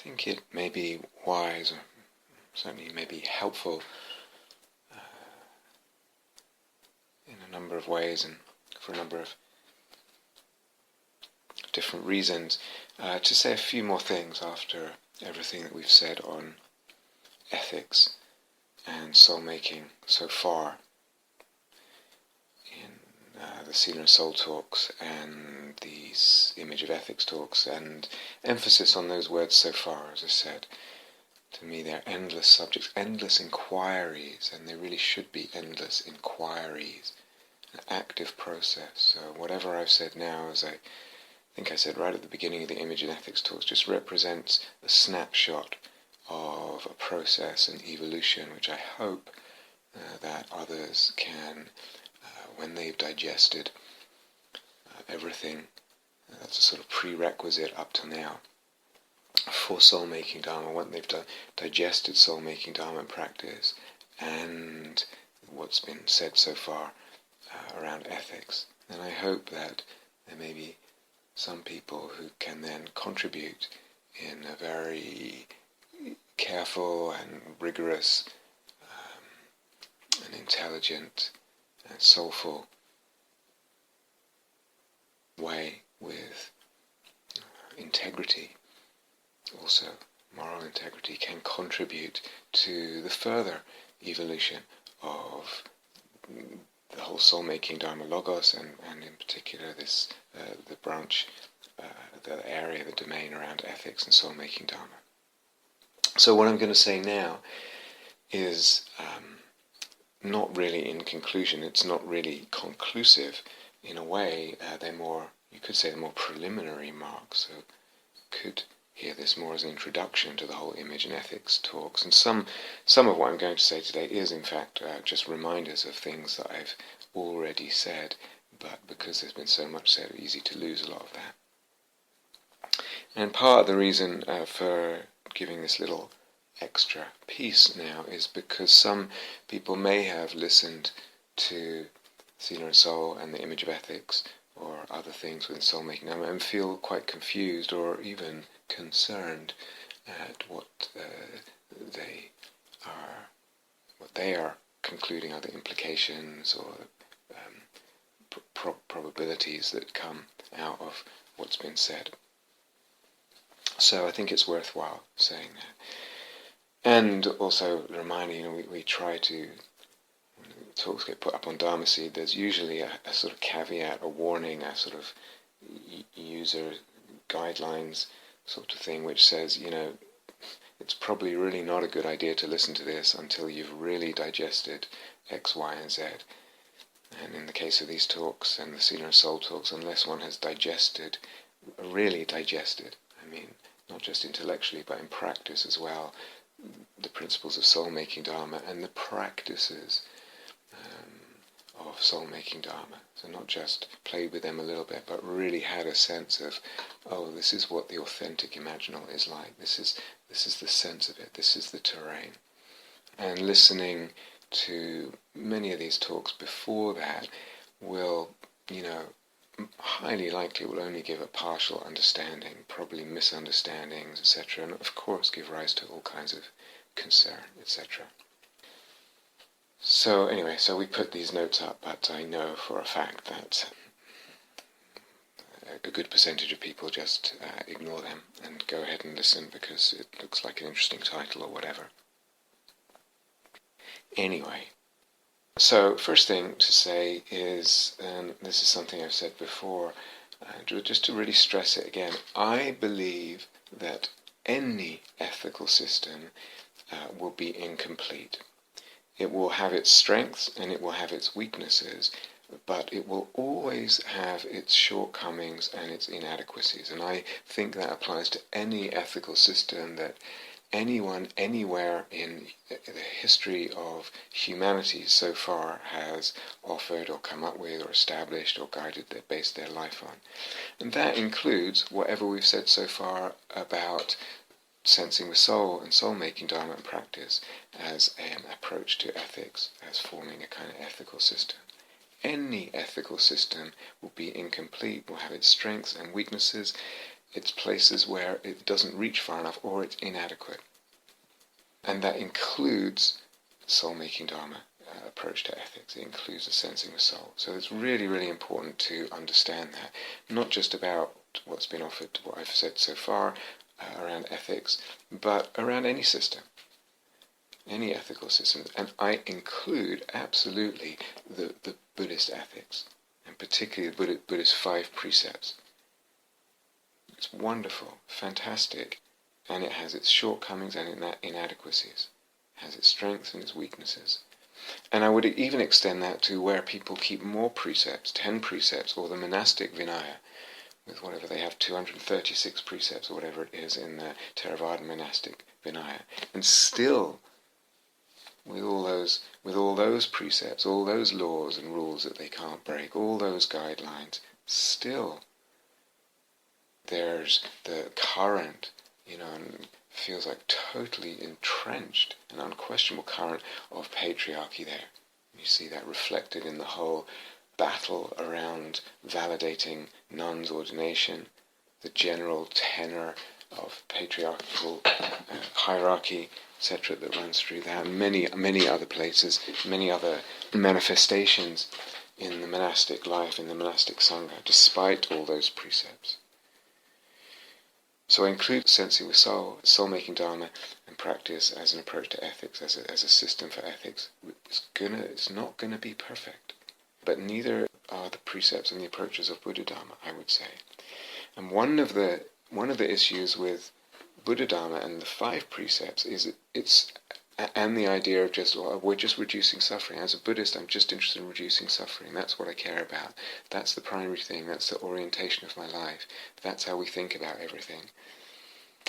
think it may be wise, or certainly may be helpful in a number of ways and for a number of different reasons, to say a few more things after everything that we've said on ethics and soul-making so far in the Sila and Soul talks and these Image of Ethics talks, and emphasis on those words so far. As I said, to me they're endless subjects, endless inquiries, and they really should be endless inquiries, an active process. So whatever I've said now, as I think I said right at the beginning of the Image and Ethics talks, just represents a snapshot of a process and evolution which I hope that others can, when they've digested everything that's a sort of prerequisite up to now for soul-making Dharma, when they've digested soul-making Dharma in practice and what's been said so far around ethics. And I hope that there may be some people who can then contribute in a very careful and rigorous and intelligent and soulful way with integrity, also moral integrity, can contribute to the further evolution of the whole soul-making Dharma Logos, and in particular this the branch, the area, the domain around ethics and soul-making Dharma. So what I'm going to say now is not really in conclusion. It's not really conclusive. In a way, they're more, you could say, more preliminary marks. So could hear this more as an introduction to the whole Image and Ethics talks. And some of what I'm going to say today is, in fact, just reminders of things that I've already said, but because there's been so much said, it's easy to lose a lot of that. And part of the reason for giving this little extra piece now is because some people may have listened to Sila and Soul and the Image of Ethics or other things within soul-making and feel quite confused or even concerned at what they are concluding are the implications or probabilities that come out of what's been said. So I think it's worthwhile saying that. And also reminding, we try to, when the talks get put up on Dharma Seed, there's usually a sort of caveat, a warning, a sort of user guidelines sort of thing, which says, it's probably really not a good idea to listen to this until you've really digested X, Y, and Z. And in the case of these talks and the Sila and Soul talks, unless one has really digested, not just intellectually but in practice as well, the principles of soul-making Dharma and the practices of soul-making Dharma. So not just played with them a little bit, but really had a sense of, this is what the authentic imaginal is like. This is the sense of it. This is the terrain. And listening to many of these talks before that will, highly likely will only give a partial understanding, probably misunderstandings, etc., and of course give rise to all kinds of concern, etc. So anyway, so we put these notes up, but I know for a fact that a good percentage of people just ignore them and go ahead and listen because it looks like an interesting title or whatever. Anyway, so first thing to say is, and this is something I've said before, just to really stress it again, I believe that any ethical system will be incomplete. It will have its strengths and it will have its weaknesses, but it will always have its shortcomings and its inadequacies. And I think that applies to any ethical system that anyone, anywhere in the history of humanity so far has offered or come up with or established or guided, based their life on. And that includes whatever we've said so far about sensing the soul and soul-making Dharma and practice as an approach to ethics, as forming a kind of ethical system. Any ethical system will be incomplete, will have its strengths and weaknesses. it's places where it doesn't reach far enough or it's inadequate. And that includes soul-making dharma approach to ethics. It includes the sensing of soul. So it's really, really important to understand that. Not just about what's been offered, what I've said so far around ethics, but around any system, any ethical system. And I include absolutely the Buddhist ethics, and particularly the Buddhist 5 precepts. It's wonderful, fantastic, and it has its shortcomings and inadequacies. It has its strengths and its weaknesses. And I would even extend that to where people keep more precepts, 10 precepts, or the monastic Vinaya, with whatever they have, 236 precepts or whatever it is in the Theravada monastic Vinaya. And still, with all those precepts, all those laws and rules that they can't break, all those guidelines, still there's the current, and feels like totally entrenched and unquestionable current of patriarchy there. You see that reflected in the whole battle around validating nuns' ordination, the general tenor of patriarchal hierarchy, etc., that runs through that, and many other places, many other manifestations in the monastic life, in the monastic sangha, despite all those precepts. So I include sensing with soul, soul-making dharma, and practice as an approach to ethics, as a system for ethics. It's not going to be perfect, but neither are the precepts and the approaches of Buddha Dharma, I would say. And one of the issues with Buddha Dharma and the 5 precepts is and the idea of we're just reducing suffering. As a Buddhist, I'm just interested in reducing suffering. That's what I care about. That's the primary thing. That's the orientation of my life. That's how we think about everything.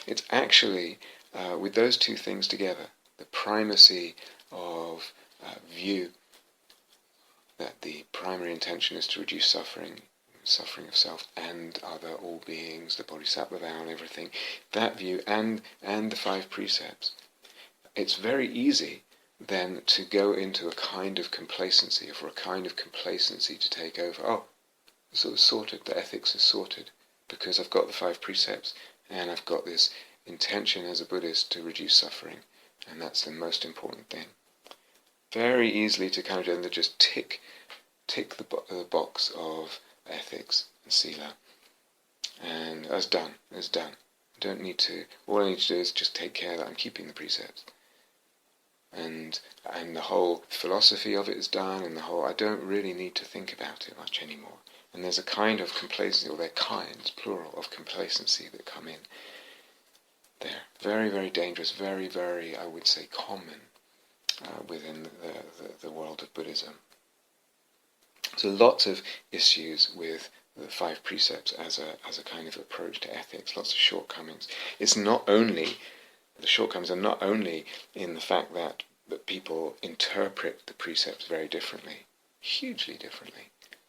It's actually, with those two things together, the primacy of view, that the primary intention is to reduce suffering of self and other, all beings, the bodhisattva vow and everything, that view and the 5 precepts. It's very easy then to go into a kind of complacency, or for a kind of complacency to take over. Oh, so it's sorted, the ethics is sorted, because I've got the 5 precepts, and I've got this intention as a Buddhist to reduce suffering, and that's the most important thing. Very easily to kind of just tick the box of ethics and sila, and it's done. All I need to do is just take care that I'm keeping the precepts. And the whole philosophy of it is done, and I don't really need to think about it much anymore. And there's a kind of complacency, or there are kinds, plural, of complacency that come in there. Very, very dangerous, very, very, I would say, common within the world of Buddhism. So lots of issues with the 5 precepts as a kind of approach to ethics, lots of shortcomings. The shortcomings are not only in the fact that people interpret the precepts very differently, hugely differently.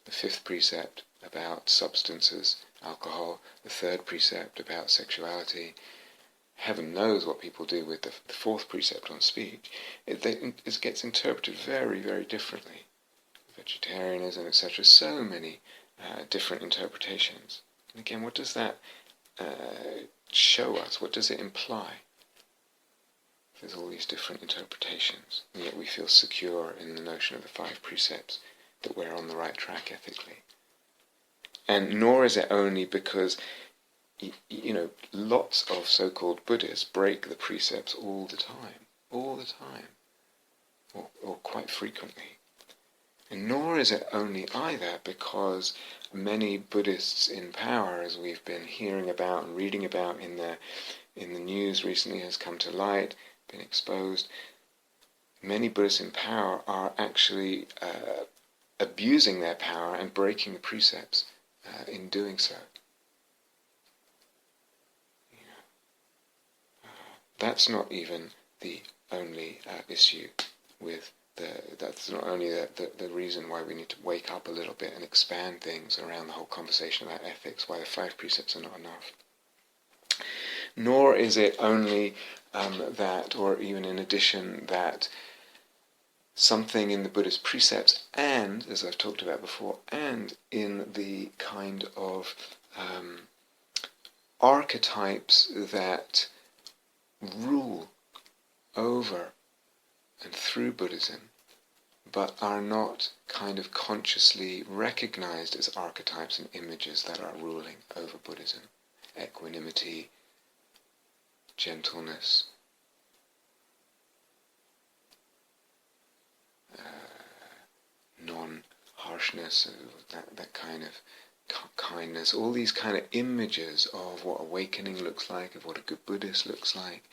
The 5th precept about substances, alcohol, the 3rd precept about sexuality. Heaven knows what people do with the 4th precept on speech. It gets interpreted very, very differently. Vegetarianism, etc. So many different interpretations. And again, what does that show us? What does it imply? There's all these different interpretations, and yet we feel secure in the notion of the 5 precepts, that we're on the right track ethically. And nor is it only because, lots of so-called Buddhists break the precepts all the time, or quite frequently. And nor is it only either because many Buddhists in power, as we've been hearing about and reading about in the news recently, has come to light, been exposed, many Buddhists in power are actually abusing their power and breaking the precepts in doing so. That's not even the only issue with that's not only the reason why we need to wake up a little bit and expand things around the whole conversation about ethics, why the 5 precepts are not enough. Nor is it only that, or even in addition, that something in the Buddhist precepts, and, as I've talked about before, and in the kind of archetypes that rule over and through Buddhism, but are not kind of consciously recognized as archetypes and images that are ruling over Buddhism. Equanimity, gentleness, non-harshness, that kind of kindness, all these kind of images of what awakening looks like, of what a good Buddhist looks like,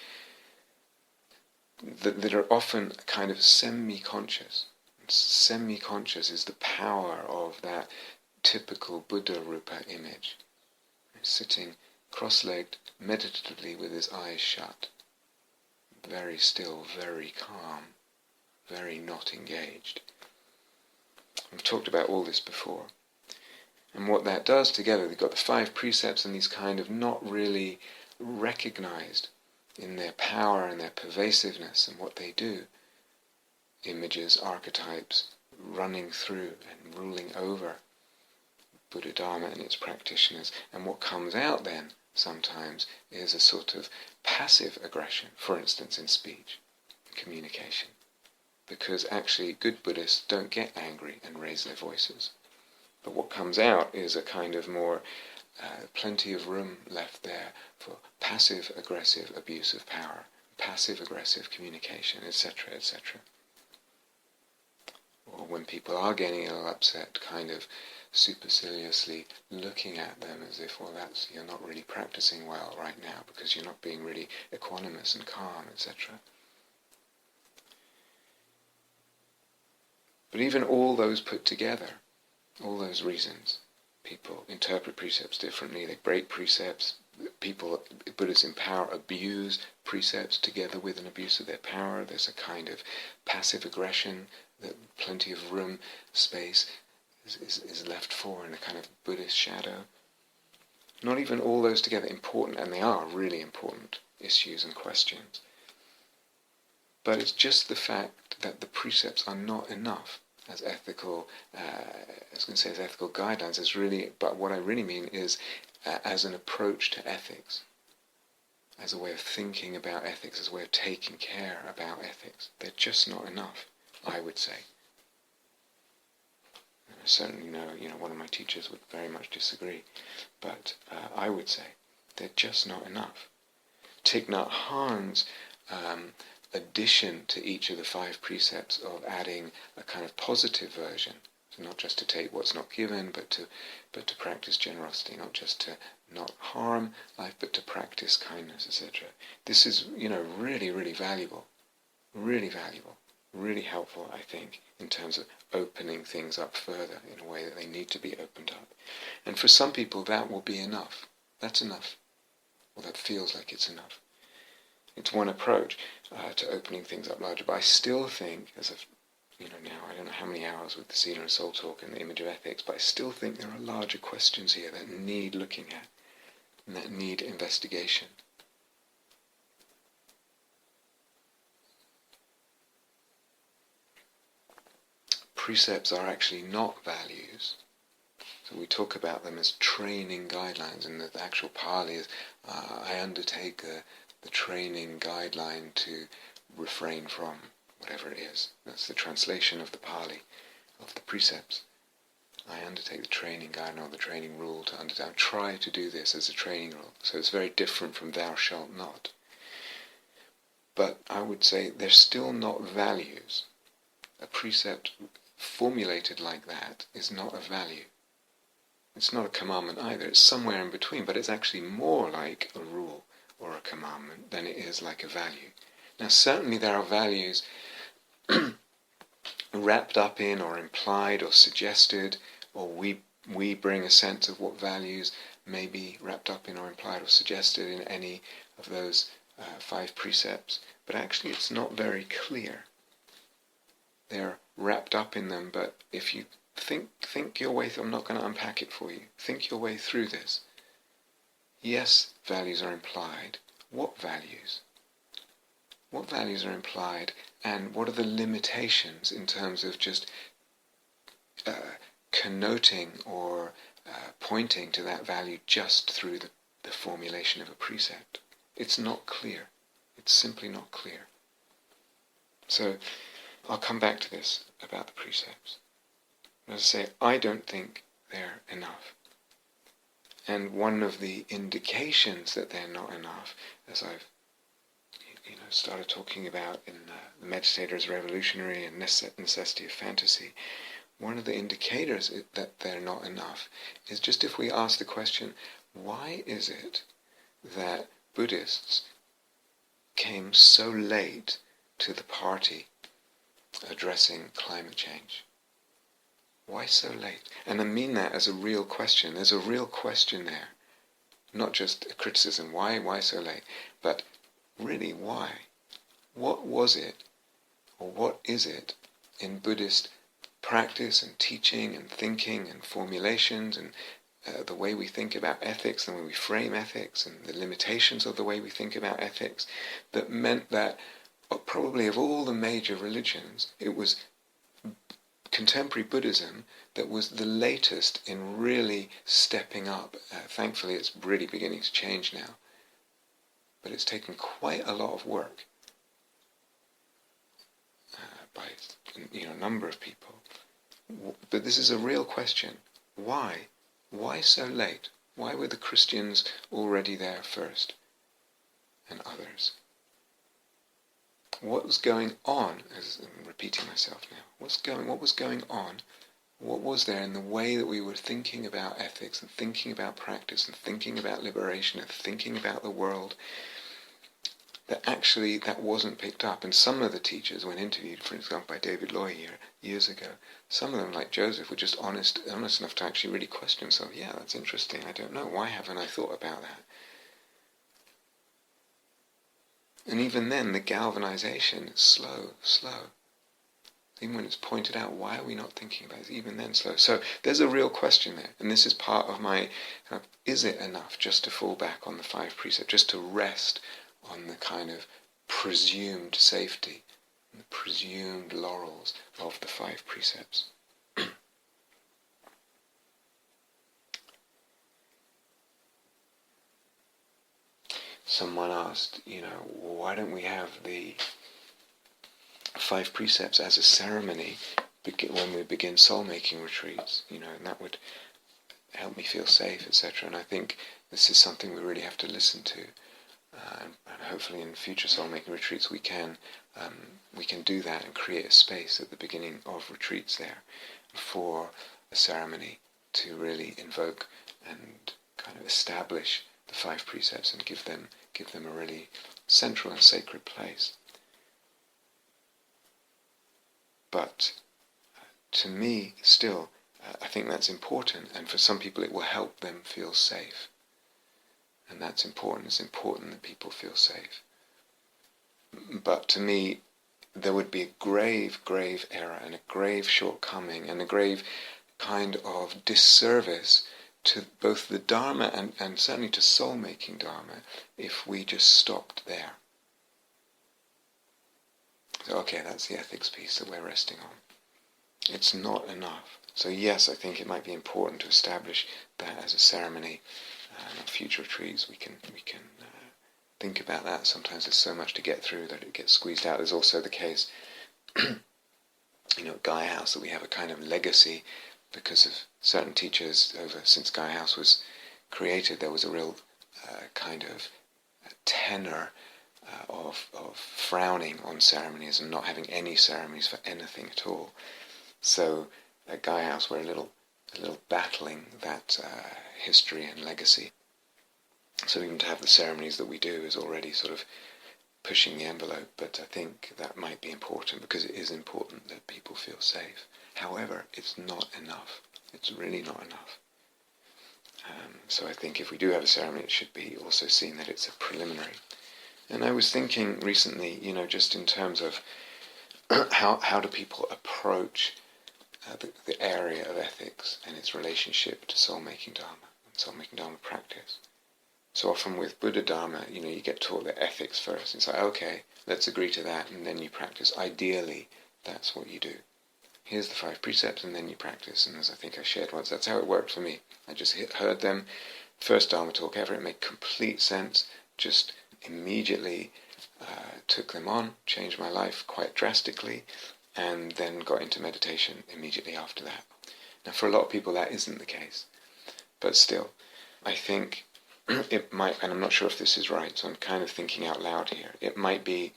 that are often kind of semi-conscious. Semi-conscious is the power of that typical Buddha Rupa image. Sitting cross-legged meditatively with his eyes shut, very still, very calm, very not engaged. I've talked about all this before. And what that does together, we've got the 5 precepts and these kind of not really recognized in their power and their pervasiveness and what they do. Images, archetypes, running through and ruling over Buddha Dharma and its practitioners. And what comes out then, sometimes, is a sort of passive aggression, for instance in speech, communication. Because actually good Buddhists don't get angry and raise their voices. But what comes out is a kind of more plenty of room left there for passive-aggressive abuse of power, passive-aggressive communication, etc., etc. Or when people are getting a little upset, kind of superciliously looking at them as if, well, you're not really practicing well right now because you're not being really equanimous and calm, etc. But even all those put together, all those reasons, people interpret precepts differently, they break precepts, Buddhists in power abuse precepts together with an abuse of their power. There's a kind of passive aggression that plenty of room, space is left for in a kind of Buddhist shadow. Not even all those together important, and they are really important issues and questions. But it's just the fact that the precepts are not enough as ethical, as ethical guidelines. Is really, but what I really mean is as an approach to ethics, as a way of thinking about ethics, as a way of taking care about ethics. They're just not enough, I would say. And I certainly know, one of my teachers would very much disagree, but I would say they're just not enough. Thich Nhat Hanh's addition to each of the 5 precepts of adding a kind of positive version, so not just to take what's not given, but to practice generosity, not just to not harm life, but to practice kindness, etc. This is, really, really valuable, really helpful, I think, in terms of opening things up further in a way that they need to be opened up. And for some people that will be enough. That's enough. Well, that feels like it's enough. It's one approach to opening things up larger, but I still think, as of now, I don't know how many hours with the Sila and Soul Talk and the image of ethics, but I still think there are larger questions here that need looking at and that need investigation. Precepts are actually not values. So we talk about them as training guidelines, and the actual Pali is, I undertake the training guideline to refrain from whatever it is. That's the translation of the Pali, of the precepts. I undertake the training guideline or the training rule to undertake. I try to do this as a training rule. So it's very different from thou shalt not. But I would say they're still not values. A precept formulated like that is not a value. It's not a commandment either. It's somewhere in between, but it's actually more like a rule or a commandment than it is like a value. Now certainly there are values wrapped up in or implied or suggested, or we bring a sense of what values may be wrapped up in or implied or suggested in any of those 5 precepts, but actually it's not very clear. They're wrapped up in them, but if you think your way through, I'm not going to unpack it for you, think your way through this. Yes, values are implied. What values? What values are implied, and what are the limitations in terms of just connoting or pointing to that value just through the formulation of a precept. It's not clear. It's simply not clear. So I'll come back to this about the precepts. As I say, I don't think they're enough. And one of the indications that they're not enough, as I've started talking about in The Meditator's Revolutionary and Necessity of Fantasy, one of the indicators that they're not enough is just if we ask the question, why is it that Buddhists came so late to the party addressing climate change? Why so late? And I mean that as a real question. There's a real question there. Not just a criticism, why so late? But really, why? What was it, or what is it in Buddhist practice and teaching and thinking and formulations and the way we think about ethics, the way we frame ethics and the limitations of the way we think about ethics, that meant that probably of all the major religions, it was contemporary Buddhism that was the latest in really stepping up. Thankfully it's really beginning to change now. But it's taken quite a lot of work by a number of people. But this is a real question. Why? Why so late? Why were the Christians already there first and others? What was going on, as I'm repeating myself now, what was going on? What was there in the way that we were thinking about ethics and thinking about practice and thinking about liberation and thinking about the world that wasn't picked up? And some of the teachers, when interviewed, for example, by David Loy years ago, some of them, like Joseph, were just honest enough to actually really question themselves. Yeah, that's interesting. I don't know. Why haven't I thought about that? And even then, the galvanization is slow. Even when it's pointed out, why are we not thinking about it? Even then, slow. So there's a real question there. And this is part of my, is it enough just to fall back on the 5 precepts, just to rest on the kind of presumed safety and the presumed laurels of the 5 precepts? Someone asked, why don't we have the 5 precepts as a ceremony when we begin soul-making retreats, and that would help me feel safe, etc. And I think this is something we really have to listen to. And hopefully in future soul-making retreats we can do that and create a space at the beginning of retreats there for a ceremony to really invoke and kind of establish the 5 precepts and give them a really central and sacred place. But to me, still, I think that's important, and for some people it will help them feel safe. And that's important. It's important that people feel safe. But to me, there would be a grave, grave error and a grave shortcoming and a grave kind of disservice to both the Dharma and certainly to soul-making Dharma if we just stopped there. So, okay, that's the ethics piece that we're resting on. It's not enough. So yes, I think it might be important to establish that as a ceremony. And on future retreats we can think about that. Sometimes there's so much to get through that it gets squeezed out. There's also the case, at Gaia House, that we have a kind of legacy because of certain teachers since Gaia House was created. There was a real kind of tenor of frowning on ceremonies and not having any ceremonies for anything at all. So at Gaia House we're a little battling that history and legacy. So even to have the ceremonies that we do is already sort of pushing the envelope, but I think that might be important because it is important that people feel safe. However, it's not enough. It's really not enough. So I think if we do have a ceremony, it should be also seen that it's a preliminary. And I was thinking recently, just in terms of how do people approach the area of ethics and its relationship to soul-making Dharma and soul-making Dharma practice. So often with Buddha Dharma, you get taught the ethics first. It's like, okay, let's agree to that, and then you practice. Ideally, that's what you do. Here's the 5 precepts, and then you practice. And as I think I shared once, that's how it worked for me. I just heard them, first Dharma talk ever. It made complete sense. Just immediately took them on, changed my life quite drastically, and then got into meditation immediately after that. Now, for a lot of people, that isn't the case. But still, I think it might, and I'm not sure if this is right, so I'm kind of thinking out loud here. It might be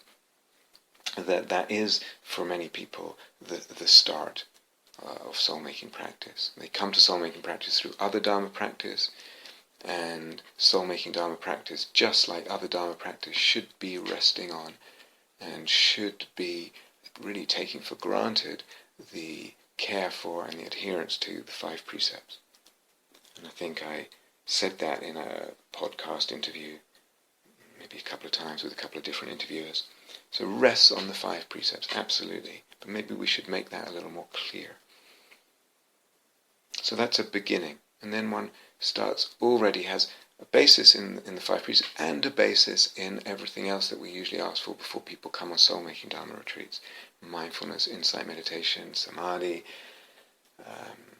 that is, for many people, the start of soul-making practice. They come to soul-making practice through other Dharma practice, and soul-making Dharma practice, just like other Dharma practice, should be resting on and should be really taking for granted the care for and the adherence to the 5 precepts. And I think I said that in a podcast interview, maybe a couple of times with a couple of different interviewers. So rests on the 5 precepts, absolutely. But maybe we should make that a little more clear. So that's a beginning. And then one already has a basis in the 5 precepts and a basis in everything else that we usually ask for before people come on soul-making Dharma retreats. Mindfulness, insight meditation, samadhi,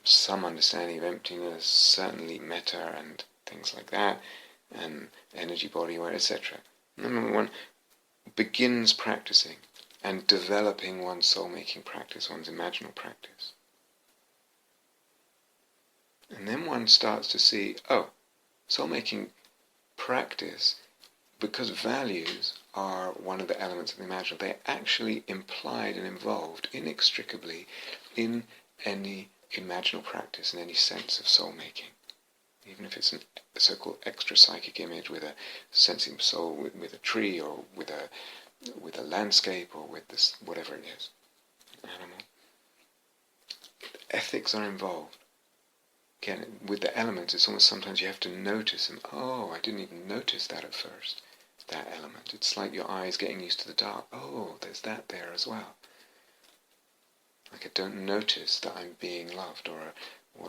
some understanding of emptiness, certainly metta and things like that, and energy body aware, etc. Remember, one begins practicing and developing one's soul-making practice, one's imaginal practice. And then one starts to see, soul-making practice, because values are one of the elements of the imaginal, they're actually implied and involved inextricably in any imaginal practice, in any sense of soul-making. Even if it's a so-called extra psychic image with a sensing soul, with a tree, or with a landscape, or with this, whatever it is, animal. Ethics are involved. Again, with the elements, it's almost sometimes you have to notice them. Oh, I didn't even notice that at first, that element. It's like your eyes getting used to the dark. Oh, there's that there as well. Like I don't notice that I'm being loved, or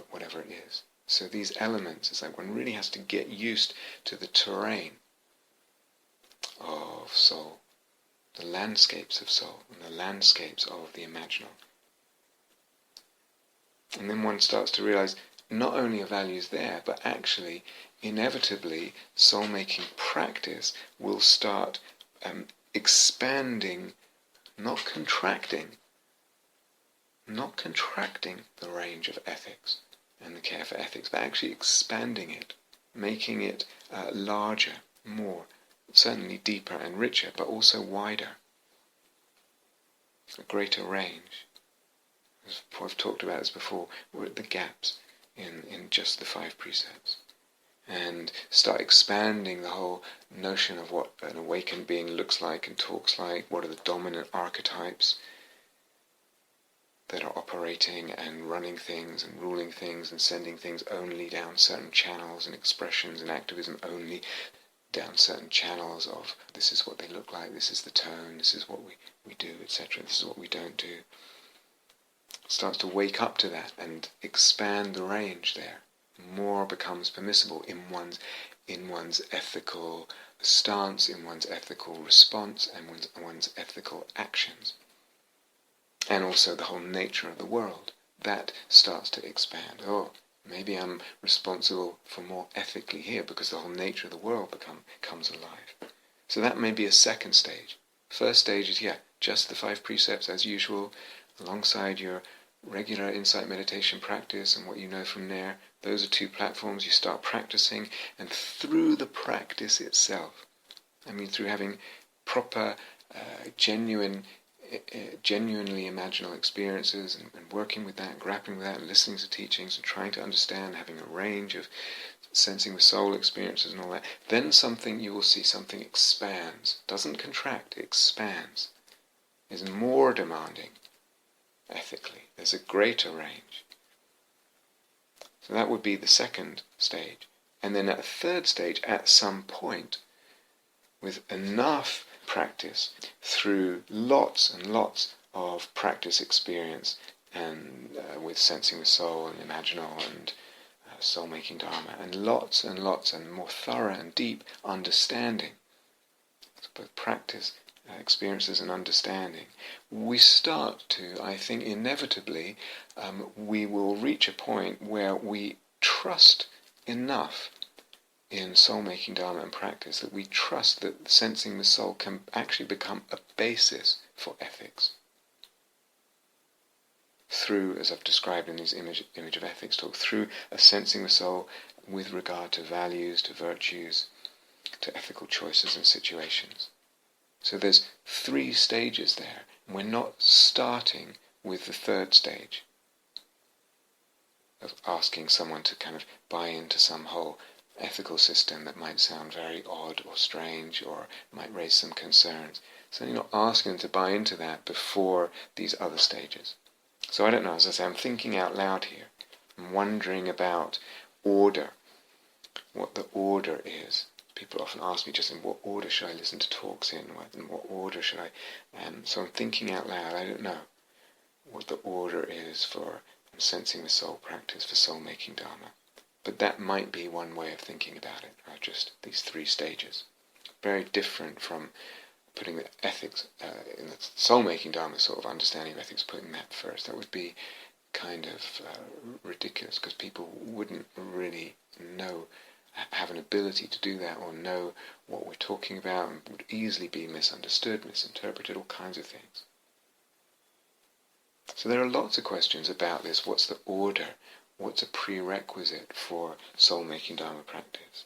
whatever it is. So these elements, it's like one really has to get used to the terrain of soul, the landscapes of soul, and the landscapes of the imaginal. And then one starts to realize not only are values there, but actually, inevitably, soul-making practice will start expanding, not contracting the range of ethics and the care for ethics, but actually expanding it, making it larger, more, certainly deeper and richer, but also wider, a greater range. As I've talked about this before, we're at the gaps in just the 5 precepts, and start expanding the whole notion of what an awakened being looks like and talks like, what are the dominant archetypes that are operating and running things and ruling things and sending things only down certain channels and expressions and activism only down certain channels of this is what they look like, this is the tone, this is what we do, etc., this is what we don't do. Starts to wake up to that and expand the range there. More becomes permissible in one's ethical stance, in one's ethical response, and one's ethical actions. And also the whole nature of the world. That starts to expand. Oh, maybe I'm responsible for more ethically here because the whole nature of the world comes alive. So that may be a second stage. First stage is, just the 5 precepts as usual, alongside your regular insight meditation practice and what you know from there. Those are 2 platforms you start practicing, and through the practice itself, through having proper, genuinely imaginal experiences and working with that, and grappling with that, and listening to teachings and trying to understand, having a range of sensing with soul experiences and all that, then you will see something expands. Doesn't contract, it expands. Is more demanding ethically. There's a greater range. So that would be the second stage. And then at a third stage, at some point, with enough practice, through lots and lots of practice experience, and with sensing with soul and imaginal and soul-making Dharma, and lots and more thorough and deep understanding, so both practice, experiences and understanding, we start to, I think inevitably, we will reach a point where we trust enough in soul-making dharma and practice that we trust that sensing the soul can actually become a basis for ethics. Through, as I've described in these image of ethics talk, through a sensing the soul with regard to values, to virtues, to ethical choices and situations. So there's 3 stages there, and we're not starting with the 3rd stage of asking someone to kind of buy into some whole ethical system that might sound very odd or strange or might raise some concerns. So you're not asking them to buy into that before these other stages. So I don't know, as I say, I'm thinking out loud here. I'm wondering about order, what the order is. People often ask me just in what order should I listen to talks in what order should I... so I'm thinking out loud, I don't know what the order is for sensing the soul practice, for soul-making dharma. But that might be one way of thinking about it, right? Just these 3 stages. Very different from putting the ethics, in the soul-making dharma sort of understanding of ethics, putting that first. That would be kind of ridiculous, because people wouldn't really have an ability to do that, or know what we're talking about, and would easily be misunderstood, misinterpreted, all kinds of things. So there are lots of questions about this. What's the order? What's a prerequisite for soul-making dharma practice?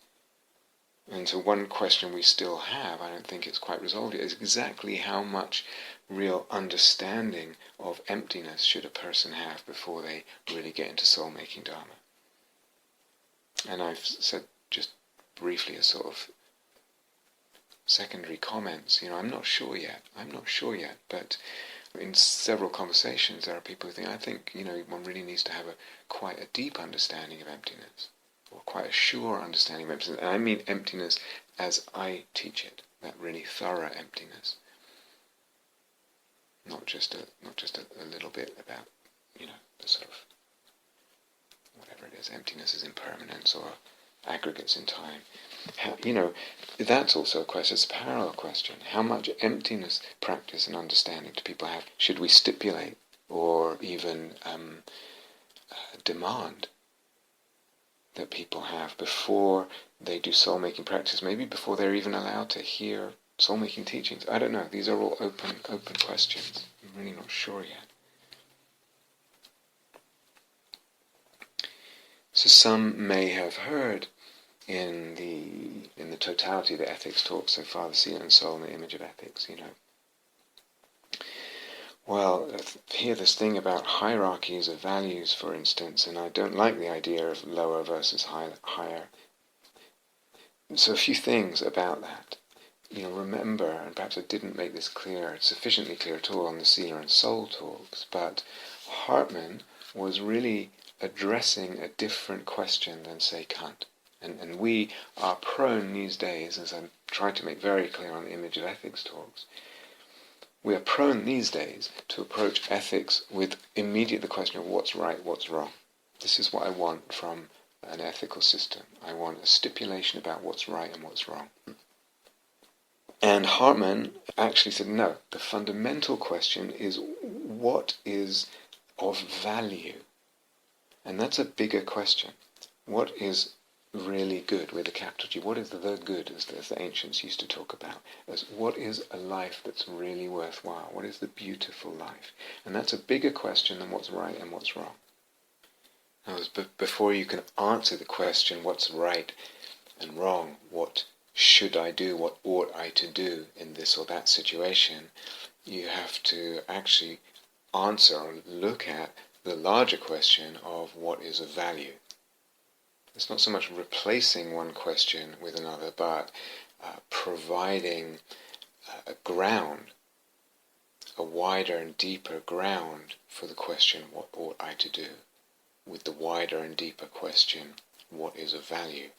And so one question we still have, I don't think it's quite resolved yet, is exactly how much real understanding of emptiness should a person have before they really get into soul-making dharma. And I've said just briefly as sort of secondary comments, I'm not sure yet, but in several conversations there are people who think, I think, one really needs to have quite a deep understanding of emptiness, or quite a sure understanding of emptiness. And I mean emptiness as I teach it, that really thorough emptiness. Not just a little bit about, the sort of, whatever it is, emptiness is impermanence or aggregates in time. That's also a question, it's a parallel question. How much emptiness practice and understanding do people have? Should we stipulate or even demand that people have before they do soul-making practice, maybe before they're even allowed to hear soul-making teachings? I don't know. These are all open questions. I'm really not sure yet. So some may have heard in the totality of the ethics talks so far, the Sila and Soul and the image of ethics, Well, hear this thing about hierarchies of values, for instance, and I don't like the idea of lower versus higher. So a few things about that. Remember, and perhaps I didn't make this clear, sufficiently clear at all on the Sila and Soul talks, but Hartmann was really addressing a different question than, say, Kant. And we are prone these days, as I've tried to make very clear on the image of ethics talks, we are prone these days to approach ethics with immediate the question of what's right, what's wrong. This is what I want from an ethical system. I want a stipulation about what's right and what's wrong. And Hartmann actually said, no, the fundamental question is what is of value? And that's a bigger question. What is really good with a capital G? What is the good, as the ancients used to talk about? As what is a life that's really worthwhile? What is the beautiful life? And that's a bigger question than what's right and what's wrong. But before you can answer the question, what's right and wrong, what should I do, what ought I to do in this or that situation, you have to actually answer or look at the larger question of what is of value. It's not so much replacing one question with another, but providing a ground, a wider and deeper ground for the question, what ought I to do, with the wider and deeper question, what is of value.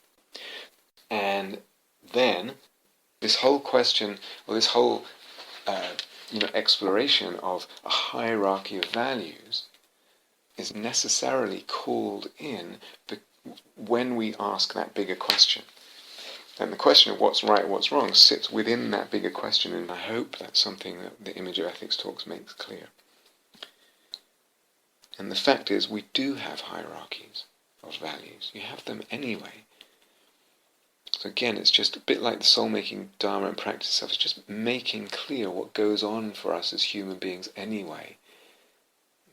And then this whole question, or this whole exploration of a hierarchy of values is necessarily called in when we ask that bigger question. And the question of what's right, what's wrong sits within that bigger question, and I hope that's something that the image of ethics talks makes clear. And the fact is, we do have hierarchies of values. You have them anyway. So again, it's just a bit like the soul-making dharma and practice itself. It's just making clear what goes on for us as human beings anyway.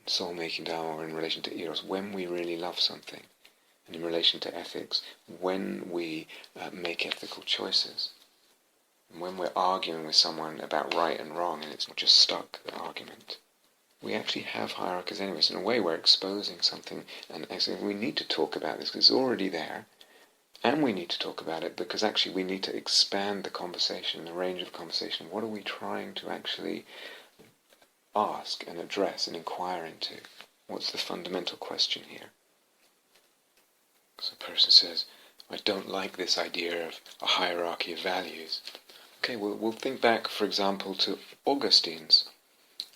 Soul-making dharma, or in relation to eros, when we really love something, and in relation to ethics, when we make ethical choices, and when we're arguing with someone about right and wrong, and it's not just stuck, the argument. We actually have hierarchies anyway, so in a way we're exposing something, and actually we need to talk about this because it's already there. And we need to talk about it because actually we need to expand the conversation, the range of the conversation. What are we trying to actually ask and address and inquire into? What's the fundamental question here? So a person says, I don't like this idea of a hierarchy of values. Okay, we'll think back, for example, to Augustine's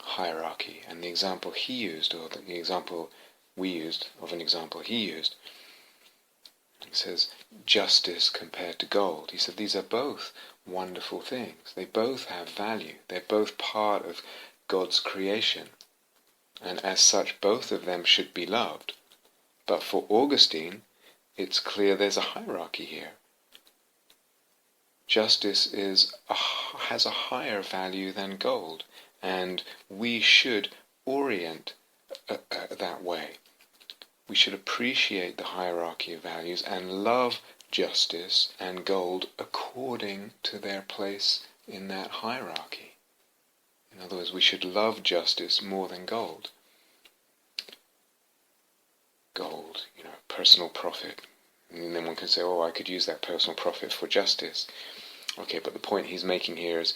hierarchy and the example he used, or the example we used of an example he used. He says, justice compared to gold. He said, these are both wonderful things. They both have value. They're both part of God's creation. And as such, both of them should be loved. But for Augustine, it's clear there's a hierarchy here. Justice has a higher value than gold. And we should orient that way. We should appreciate the hierarchy of values and love justice and gold according to their place in that hierarchy. In other words, we should love justice more than gold. Gold, personal profit. And then one can say, oh, I could use that personal profit for justice. Okay, but the point he's making here is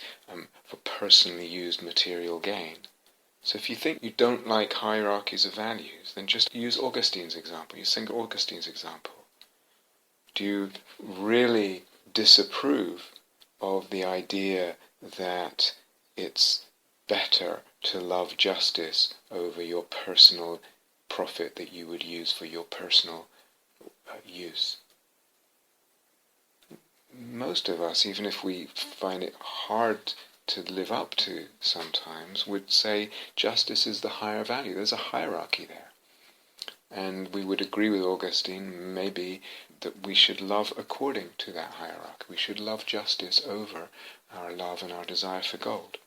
for personally used material gain. So if you think you don't like hierarchies of values, then just use Augustine's example. You think Augustine's example. Do you really disapprove of the idea that it's better to love justice over your personal profit that you would use for your personal use? Most of us, even if we find it hard to live up to sometimes, would say justice is the higher value. There's a hierarchy there. And we would agree with Augustine, maybe, that we should love according to that hierarchy. We should love justice over our love and our desire for gold.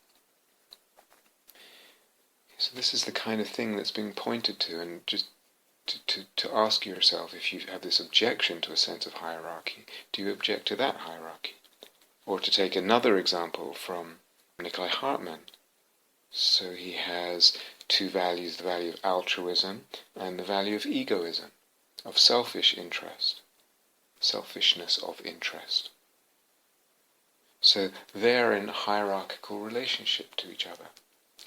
So this is the kind of thing that's being pointed to, and just to ask yourself, if you have this objection to a sense of hierarchy, do you object to that hierarchy? Or to take another example from Nicolai Hartmann. So he has two values, the value of altruism and the value of egoism, of selfish interest, selfishness of interest. So they're in hierarchical relationship to each other.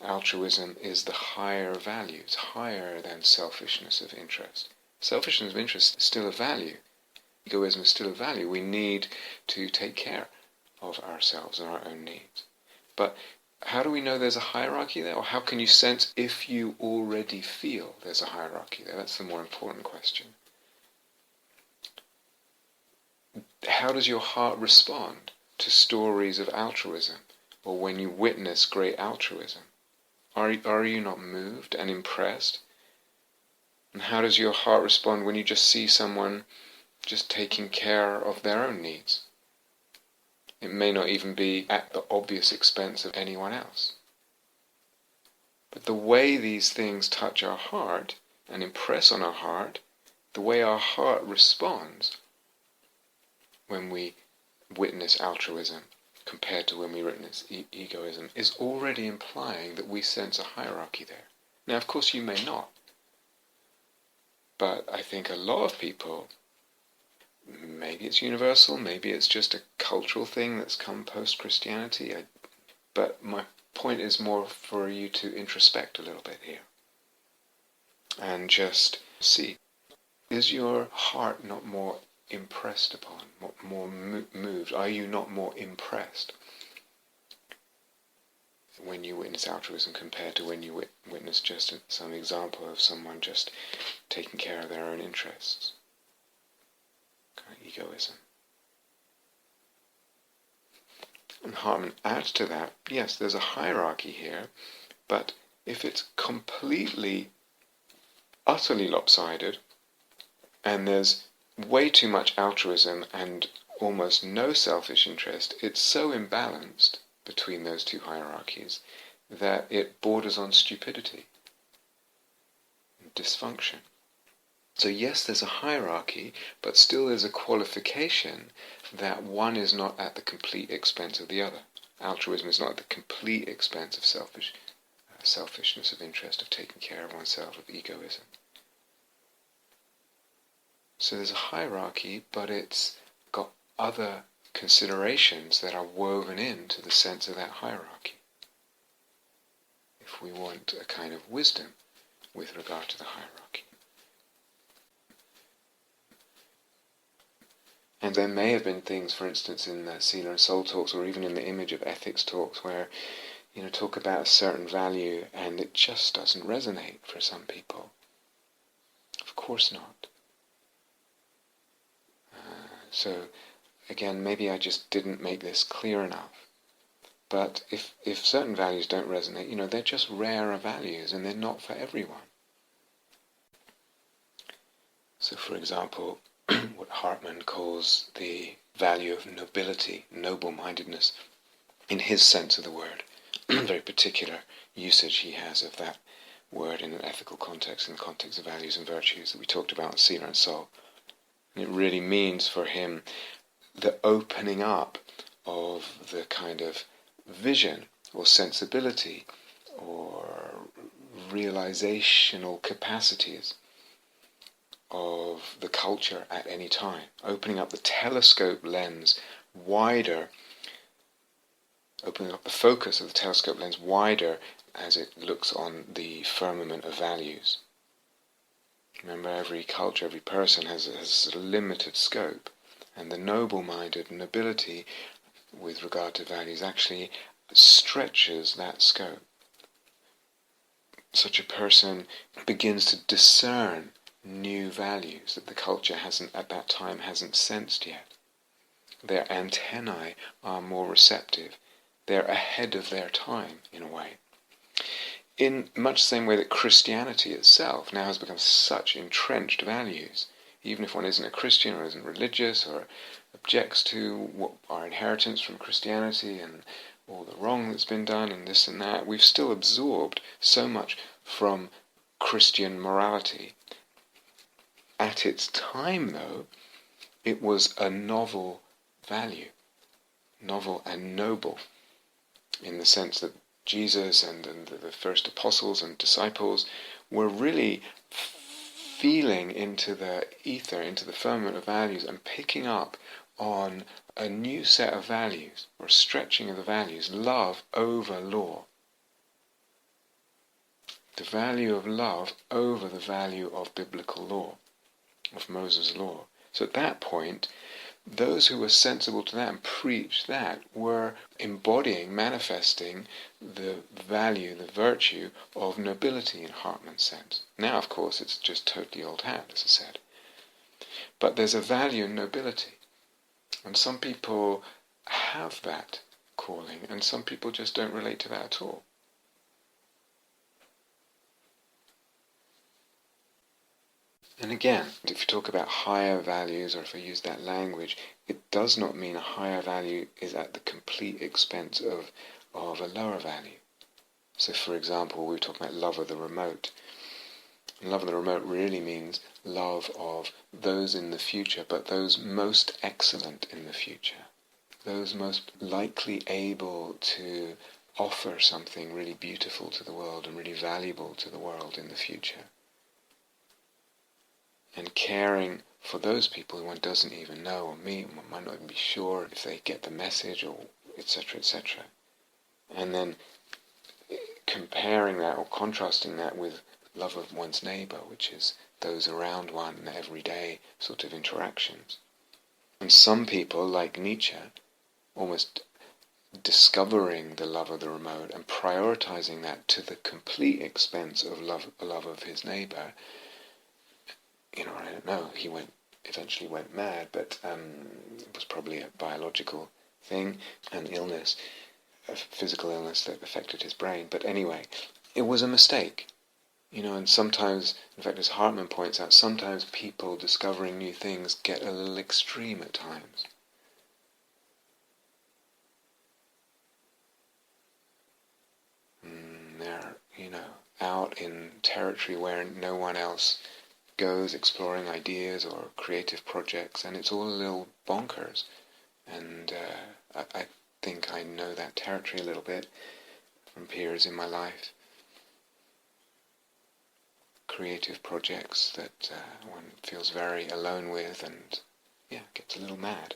Altruism is the higher value, it's higher than selfishness of interest. Selfishness of interest is still a value. Egoism is still a value. We need to take care of ourselves and our own needs. But how do we know there's a hierarchy there? Or how can you sense if you already feel there's a hierarchy there? That's the more important question. How does your heart respond to stories of altruism, or when you witness great altruism? Are you not moved and impressed? And how does your heart respond when you just see someone just taking care of their own needs? It may not even be at the obvious expense of anyone else. But the way these things touch our heart and impress on our heart, the way our heart responds when we witness altruism compared to when we witness egoism, is already implying that we sense a hierarchy there. Now, of course, you may not. But I think a lot of people, maybe it's universal, maybe it's just a cultural thing that's come post-Christianity, but my point is more for you to introspect a little bit here. And just see, is your heart not more impressed upon, more moved? Are you not more impressed when you witness altruism compared to when you witness just some example of someone just taking care of their own interests? Egoism. And Hartmann adds to that, yes, there's a hierarchy here, but if it's completely, utterly lopsided, and there's way too much altruism and almost no selfish interest, it's so imbalanced between those two hierarchies that it borders on stupidity, dysfunction. So yes, there's a hierarchy, but still there's a qualification that one is not at the complete expense of the other. Altruism is not at the complete expense of selfishness, of interest, of taking care of oneself, of egoism. So there's a hierarchy, but it's got other considerations that are woven into the sense of that hierarchy. If we want a kind of wisdom with regard to the hierarchy. And there may have been things, for instance, in the Sila and Soul talks, or even in the image of ethics talks, where talk about a certain value and it just doesn't resonate for some people. Of course not. So again, maybe I just didn't make this clear enough. But if certain values don't resonate, they're just rarer values and they're not for everyone. So for example, what Hartmann calls the value of nobility, noble-mindedness, in his sense of the word, very particular usage he has of that word in an ethical context, in the context of values and virtues that we talked about in Sila and Soul. It really means for him the opening up of the kind of vision or sensibility or realizational capacities of the culture at any time, opening up the telescope lens wider, opening up the focus of the telescope lens wider as it looks on the firmament of values. Remember, every culture, every person has a limited scope, and the noble-minded nobility with regard to values actually stretches that scope. Such a person begins to discern new values that the culture at that time hasn't sensed yet. Their antennae are more receptive. They're ahead of their time, in a way. In much the same way that Christianity itself now has become such entrenched values, even if one isn't a Christian or isn't religious or objects to our inheritance from Christianity and all the wrong that's been done and this and that, we've still absorbed so much from Christian morality. At its time, though, it was a novel value, novel and noble, in the sense that Jesus and the first apostles and disciples were really feeling into the ether, into the firmament of values, and picking up on a new set of values, or stretching of the values, love over law. The value of love over the value of biblical law, of Moses' law. So at that point, those who were sensible to that and preached that were embodying, manifesting the value, the virtue of nobility in Hartmann's sense. Now, of course, it's just totally old hat, as I said. But there's a value in nobility. And some people have that calling, and some people just don't relate to that at all. And again, if you talk about higher values, or if I use that language, it does not mean a higher value is at the complete expense of a lower value. So for example, we were talking about love of the remote. And love of the remote really means love of those in the future, but those most excellent in the future. Those most likely able to offer something really beautiful to the world and really valuable to the world in the future. And caring for those people who one doesn't even know or meet, one might not even be sure if they get the message, or etc., etc. And then comparing that or contrasting that with love of one's neighbour, which is those around one in everyday sort of interactions. And some people, like Nietzsche, almost discovering the love of the remote and prioritizing that to the complete expense of love of his neighbour. I don't know, he eventually went mad, but it was probably a biological thing, an illness, a physical illness that affected his brain. But anyway, it was a mistake. And sometimes, in fact, as Hartmann points out, sometimes people discovering new things get a little extreme at times. out in territory where no one else goes, exploring ideas or creative projects, and it's all a little bonkers. And I think I know that territory a little bit from peers in my life. Creative projects that one feels very alone with and, gets a little mad.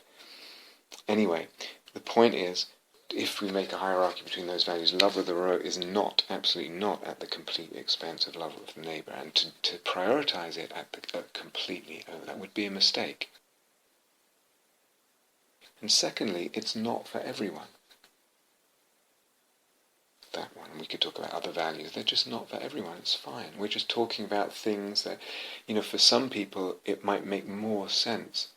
Anyway, the point is, if we make a hierarchy between those values, love of the road is not, absolutely not, at the complete expense of love of the neighbour, and to prioritise it completely, that would be a mistake. And secondly, it's not for everyone. That one, we could talk about other values, they're just not for everyone, it's fine. We're just talking about things that, for some people it might make more sense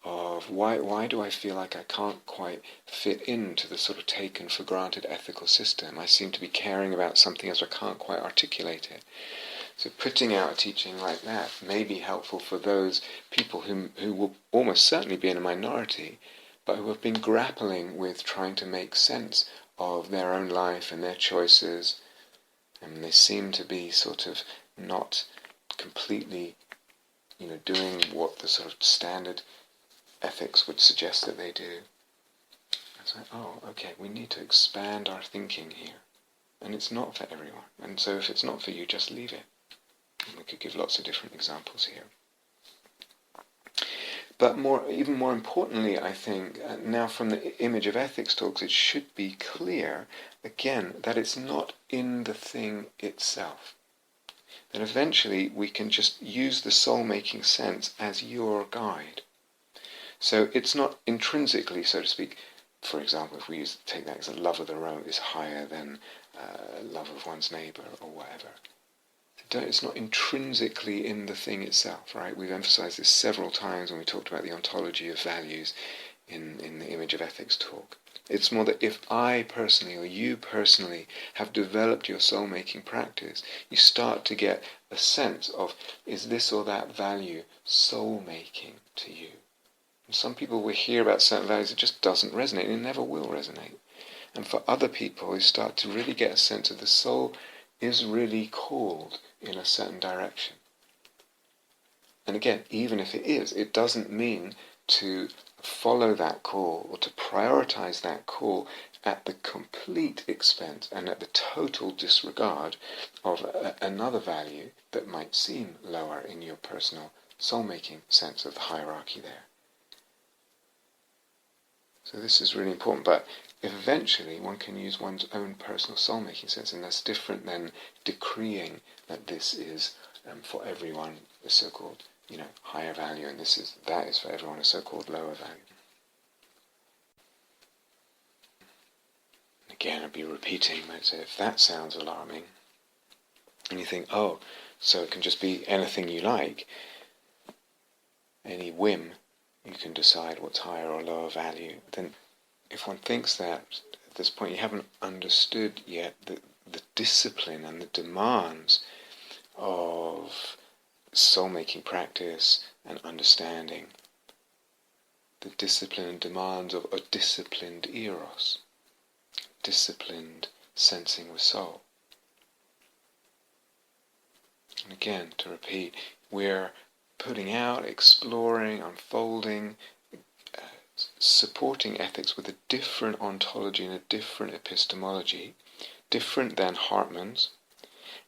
of why do I feel like I can't quite fit into the sort of taken for granted ethical system. I seem to be caring about something else, I can't quite articulate it. So putting out a teaching like that may be helpful for those people who will almost certainly be in a minority, but who have been grappling with trying to make sense of their own life and their choices, and they seem to be sort of not completely, doing what the sort of standard ethics would suggest that they do. It's like, okay, we need to expand our thinking here. And it's not for everyone. And so if it's not for you, just leave it. And we could give lots of different examples here. But even more importantly, I think, now from the image of ethics talks, it should be clear, again, that it's not in the thing itself. That eventually we can just use the soul-making sense as your guide. So it's not intrinsically, so to speak, for example, if we take that as a love of the road is higher than love of one's neighbour or whatever. It's not intrinsically in the thing itself, right? We've emphasised this several times when we talked about the ontology of values in the image of ethics talk. It's more that if I personally or you personally have developed your soul-making practice, you start to get a sense of, is this or that value soul-making to you? Some people will hear about certain values, it just doesn't resonate, and it never will resonate. And for other people, you start to really get a sense of the soul is really called in a certain direction. And again, even if it is, it doesn't mean to follow that call or to prioritize that call at the complete expense and at the total disregard of another value that might seem lower in your personal soul-making sense of the hierarchy there. So this is really important, but eventually one can use one's own personal soul-making sense, and that's different than decreeing that this is for everyone a so-called, higher value, and that is for everyone a so-called lower value. Again, I'd be repeating, but so if that sounds alarming, and you think, so it can just be anything you like, any whim, you can decide what's higher or lower value, then if one thinks that at this point you haven't understood yet the discipline and the demands of soul-making practice and understanding, the discipline and demands of a disciplined eros, disciplined sensing with soul. And again, to repeat, we're putting out, exploring, unfolding, supporting ethics with a different ontology and a different epistemology, different than Hartmann's,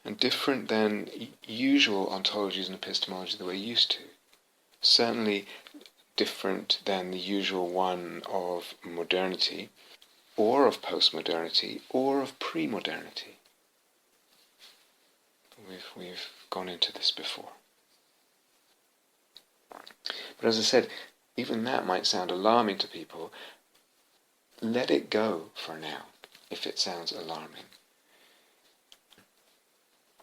and different than usual ontologies and epistemology that we're used to. Certainly different than the usual one of modernity, or of postmodernity, or of pre-modernity. We've gone into this before. But as I said, even that might sound alarming to people. Let it go for now, if it sounds alarming.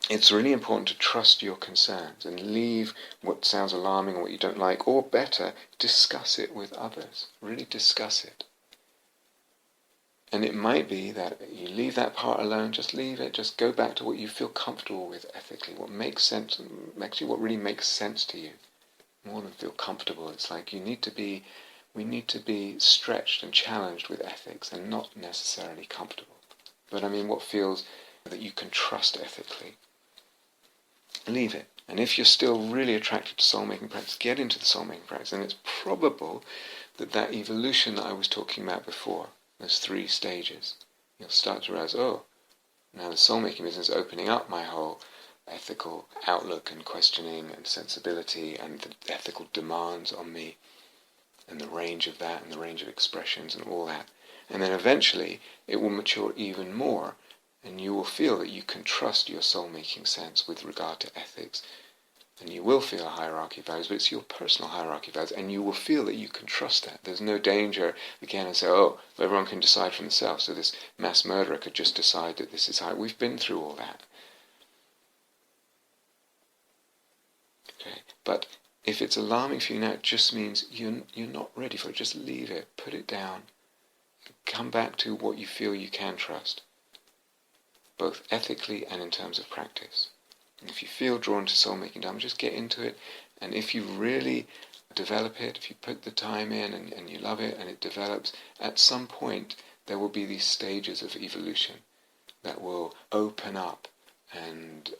It's really important to trust your concerns and leave what sounds alarming or what you don't like, or better, discuss it with others. Really discuss it. And it might be that you leave that part alone, just leave it, just go back to what you feel comfortable with ethically, what makes sense, actually what really makes sense to you. More than feel comfortable, it's like we need to be stretched and challenged with ethics and not necessarily comfortable. But what feels that you can trust ethically. leave it. And if you're still really attracted to soul-making practice, get into the soul-making practice. And it's probable that that evolution that I was talking about before, those 3 stages, you'll start to realize, oh, now the soul-making business is opening up my whole ethical outlook and questioning and sensibility and the ethical demands on me and the range of that and the range of expressions and all that. And then eventually it will mature even more, and you will feel that you can trust your soul-making sense with regard to ethics, and you will feel a hierarchy of values, but it's your personal hierarchy of values, and you will feel that you can trust that. There's no danger, again, and say, oh, everyone can decide for themselves, so this mass murderer could just decide that this is how... We've been through all that. Okay, but if it's alarming for you now, it just means you're not ready for it. Just leave it, put it down, come back to what you feel you can trust, both ethically and in terms of practice. And if you feel drawn to soul-making dharma, just get into it. And if you really develop it, if you put the time in and you love it and it develops, at some point there will be these stages of evolution that will open up and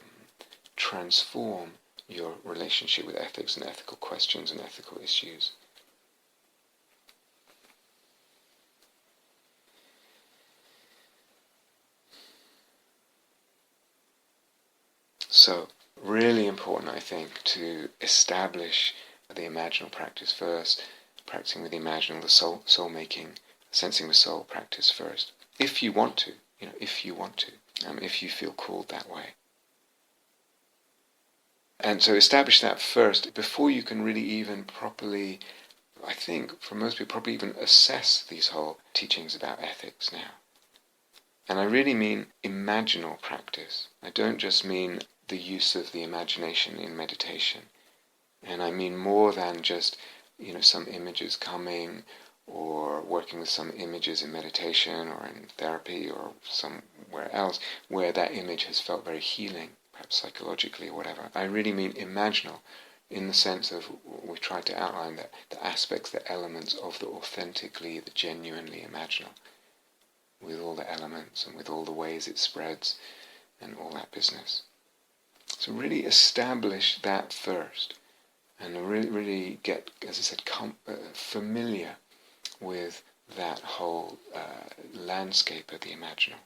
transform your relationship with ethics and ethical questions and ethical issues. So, really important, I think, to establish the imaginal practice first, practicing with the imaginal, the soul-making, sensing with soul practice first. If you want to, if you want to, if you feel called that way. And so establish that first before you can really even properly, I think, for most people, probably even assess these whole teachings about ethics now. And I really mean imaginal practice. I don't just mean the use of the imagination in meditation. And I mean more than just, some images coming or working with some images in meditation or in therapy or somewhere else where that image has felt very healing, perhaps psychologically or whatever. I really mean imaginal in the sense of, we tried to outline that the aspects, the elements of the authentically, the genuinely imaginal, with all the elements and with all the ways it spreads and all that business. So really establish that first and really get, as I said, familiar with that whole landscape of the imaginal.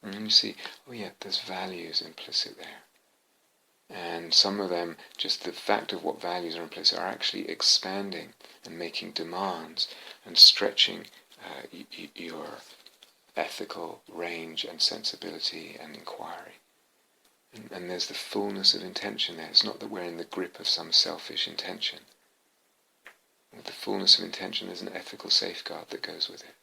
And then you see, oh yeah, there's values implicit there. And some of them, just the fact of what values are implicit, are actually expanding and making demands and stretching your ethical range and sensibility and inquiry. And there's the fullness of intention there. It's not that we're in the grip of some selfish intention. With the fullness of intention, there's an ethical safeguard that goes with it.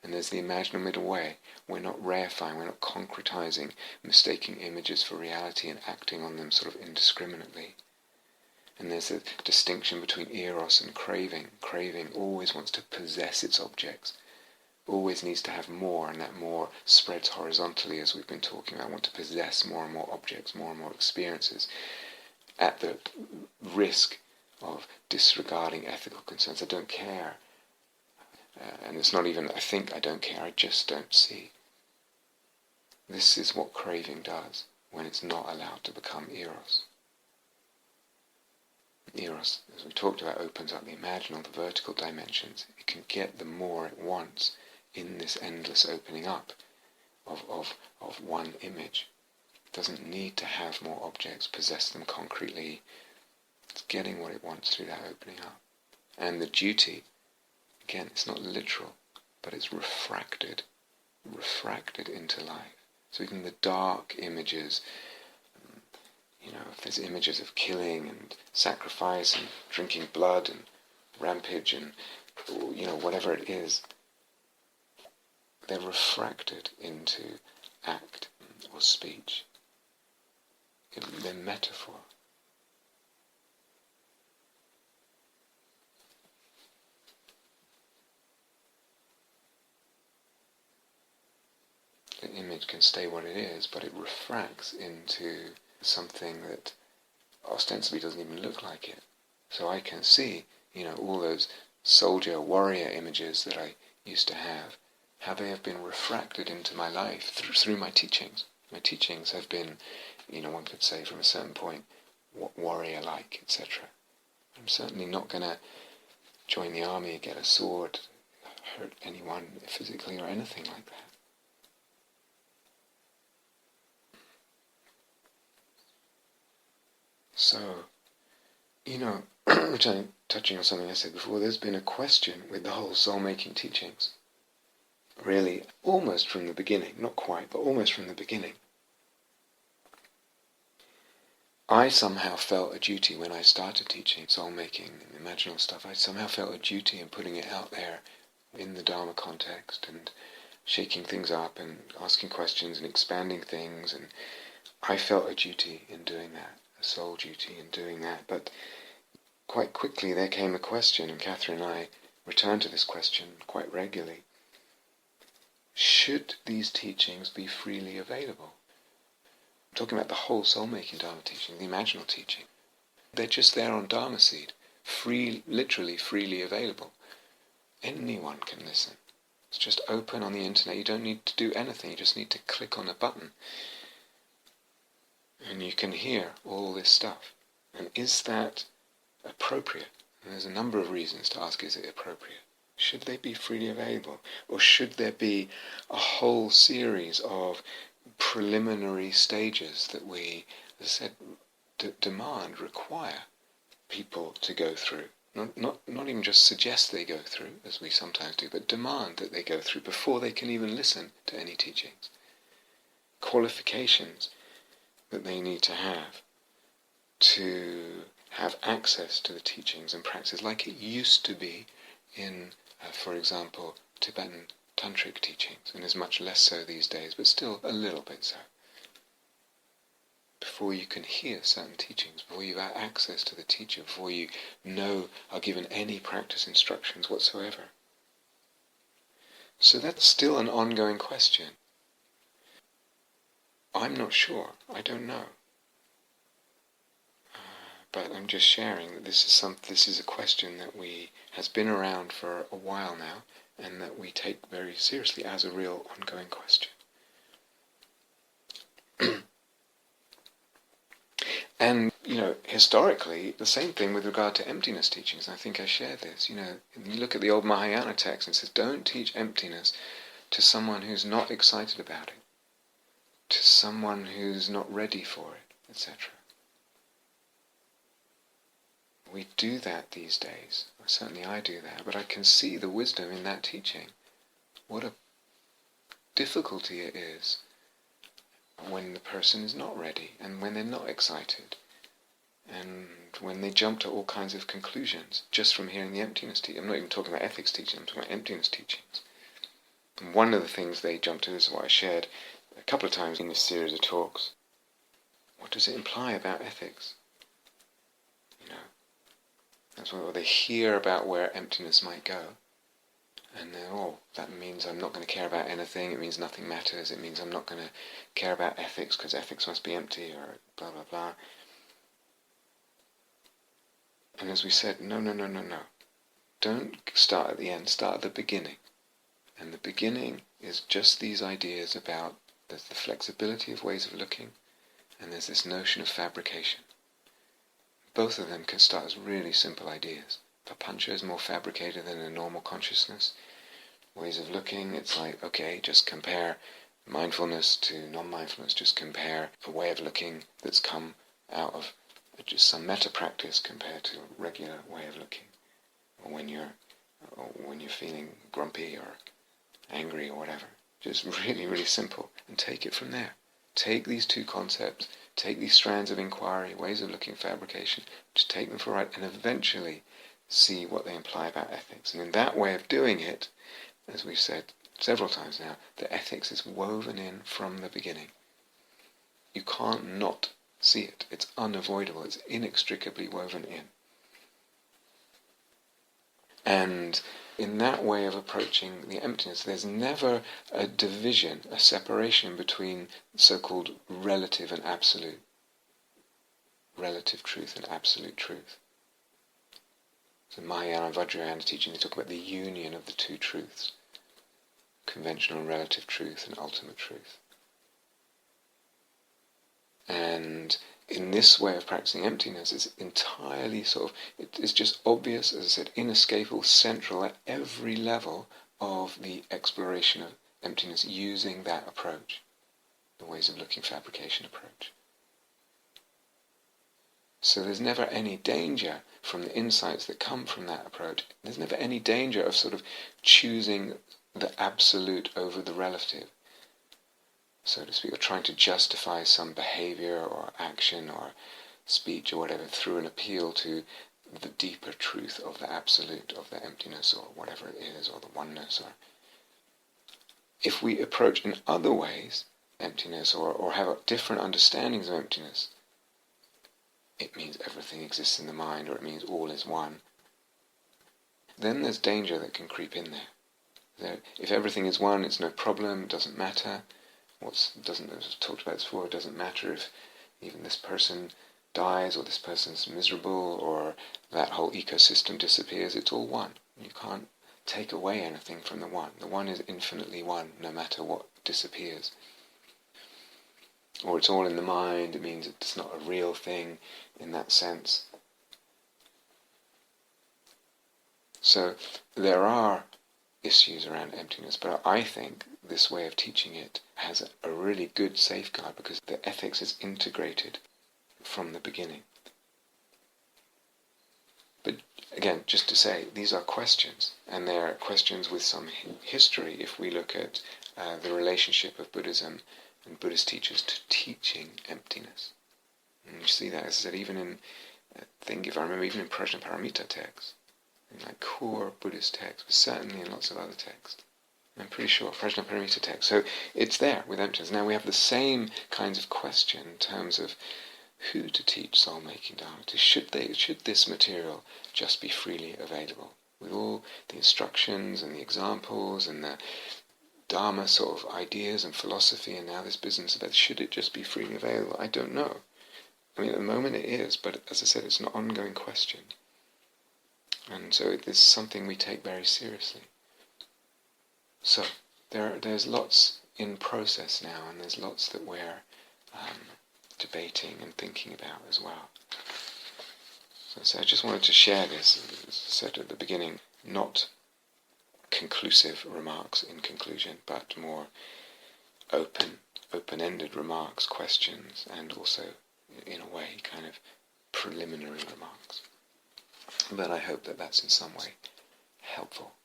And there's the imaginal middle way. We're not reifying, we're not concretizing, mistaking images for reality and acting on them sort of indiscriminately. And there's a distinction between eros and craving. Craving always wants to possess its objects, always needs to have more, and that more spreads horizontally, as we've been talking about. I want to possess more and more objects, more and more experiences, at the risk of disregarding ethical concerns. I don't care. And it's not even, I think I don't care, I just don't see. This is what craving does when it's not allowed to become eros. Eros, as we talked about, opens up the imaginal, the vertical dimensions. It can get the more it wants in this endless opening up of one image. It doesn't need to have more objects, possess them concretely. It's getting what it wants through that opening up. And the duty, again, it's not literal, but it's refracted into life. So even the dark images, if there's images of killing and sacrifice and drinking blood and rampage and, whatever it is, they're refracted into act or speech. They're metaphor. The image can stay what it is, but it refracts into something that ostensibly doesn't even look like it. So I can see, all those soldier, warrior images that I used to have, how they have been refracted into my life through my teachings. My teachings have been, one could say from a certain point, warrior-like, etc. I'm certainly not going to join the army, get a sword, hurt anyone physically or anything like that. So, touching on something I said before, there's been a question with the whole soul-making teachings. Really, almost from the beginning, not quite, but almost from the beginning. I somehow felt a duty when I started teaching soul-making and imaginal stuff. I somehow felt a duty in putting it out there in the Dharma context and shaking things up and asking questions and expanding things. And I felt a duty in doing that, a soul duty in doing that. But quite quickly there came a question, and Catherine and I returned to this question quite regularly. Should these teachings be freely available? I'm talking about the whole soul-making Dharma teaching, the imaginal teaching. They're just there on Dharma seed, literally freely available. Anyone can listen. It's just open on the internet. You don't need to do anything. You just need to click on a button. And you can hear all this stuff. And is that appropriate? And there's a number of reasons to ask, is it appropriate? Should they be freely available? Or should there be a whole series of preliminary stages that we, as I said, require people to go through? Not even just suggest they go through, as we sometimes do, but demand that they go through before they can even listen to any teachings. Qualifications that they need to have access to the teachings and practices like it used to be in, for example, Tibetan tantric teachings, and is much less so these days, but still a little bit so. Before you can hear certain teachings, before you have access to the teacher, before you are given any practice instructions whatsoever. So that's still an ongoing question. I'm not sure. I don't know. But I'm just sharing that this is a question that has been around for a while now, and that we take very seriously as a real ongoing question. And, historically, the same thing with regard to emptiness teachings. I think I shared this. You look at the old Mahayana text and it says, don't teach emptiness to someone who's not excited about it, to someone who's not ready for it, etc. We do that these days. Certainly I do that, but I can see the wisdom in that teaching. What a difficulty it is when the person is not ready, and when they're not excited, and when they jump to all kinds of conclusions just from hearing the emptiness teaching. I'm not even talking about ethics teaching, I'm talking about emptiness teachings. And one of the things they jump to is what I shared a couple of times in this series of talks. What does it imply about ethics? That's what they hear about where emptiness might go. And then, that means I'm not going to care about anything, it means nothing matters, it means I'm not going to care about ethics because ethics must be empty, or blah blah blah. And as we said, no. Don't start at the end, start at the beginning. And the beginning is just these ideas about there's the flexibility of ways of looking, and there's this notion of fabrication. Both of them can start as really simple ideas. Papancha is more fabricated than a normal consciousness. Ways of looking, it's like, okay, just compare mindfulness to non-mindfulness, just compare a way of looking that's come out of just some meta-practice compared to a regular way of looking. Or when you're feeling grumpy or angry or whatever. Just really, really simple. And take it from there. Take these two concepts, take these strands of inquiry, ways of looking, fabrication, just take them for a ride, and eventually see what they imply about ethics. And in that way of doing it, as we've said several times now, the ethics is woven in from the beginning. You can't not see it. It's unavoidable. It's inextricably woven in. And in that way of approaching the emptiness, there's never a division, a separation between so-called relative and absolute. Relative truth and absolute truth. So Mahayana and Vajrayana teaching, they talk about the union of the two truths. Conventional and relative truth and ultimate truth. And in this way of practicing emptiness, it's entirely it's just obvious, as I said, inescapable, central at every level of the exploration of emptiness using that approach, the ways of looking fabrication approach. So there's never any danger from the insights that come from that approach. There's never any danger of choosing the absolute over the relative, so to speak, or trying to justify some behavior or action or speech or whatever through an appeal to the deeper truth of the absolute, of the emptiness or whatever it is, or the oneness. Or if we approach in other ways emptiness, or have different understandings of emptiness, it means everything exists in the mind, or it means all is one, then there's danger that can creep in there. If everything is one, it's no problem, it doesn't matter. As I've talked about this before, it doesn't matter if even this person dies, or this person's miserable, or that whole ecosystem disappears. It's all one. You can't take away anything from the one. The one is infinitely one, no matter what disappears. Or it's all in the mind, it means it's not a real thing in that sense. So there are issues around emptiness, but I think this way of teaching it has a really good safeguard, because the ethics is integrated from the beginning. But again, just to say, these are questions, and they're questions with some history if we look at the relationship of Buddhism and Buddhist teachers to teaching emptiness. And you see that, as I said, even in, if I remember, even in Prajnaparamita texts, in like core Buddhist texts, but certainly in lots of other texts. I'm pretty sure, Prajnaparamita text. So it's there with emptiness. Now we have the same kinds of question in terms of who to teach soul-making dharma to. Should this material just be freely available, with all the instructions and the examples and the dharma ideas and philosophy, and now this business about should it just be freely available? I don't know. I mean, at the moment it is, but as I said, it's an ongoing question. And so it is something we take very seriously. So there's lots in process now, and there's lots that we're debating and thinking about as well. So I just wanted to share this, as I said at the beginning, not conclusive remarks in conclusion, but more open-ended remarks, questions, and also, in a way, kind of preliminary remarks. But I hope that that's in some way helpful.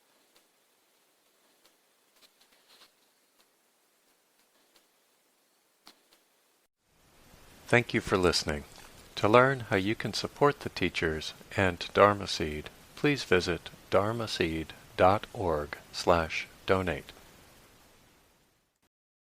Thank you for listening. To learn how you can support the teachers and Dharma Seed, please visit dharmaseed.org/donate.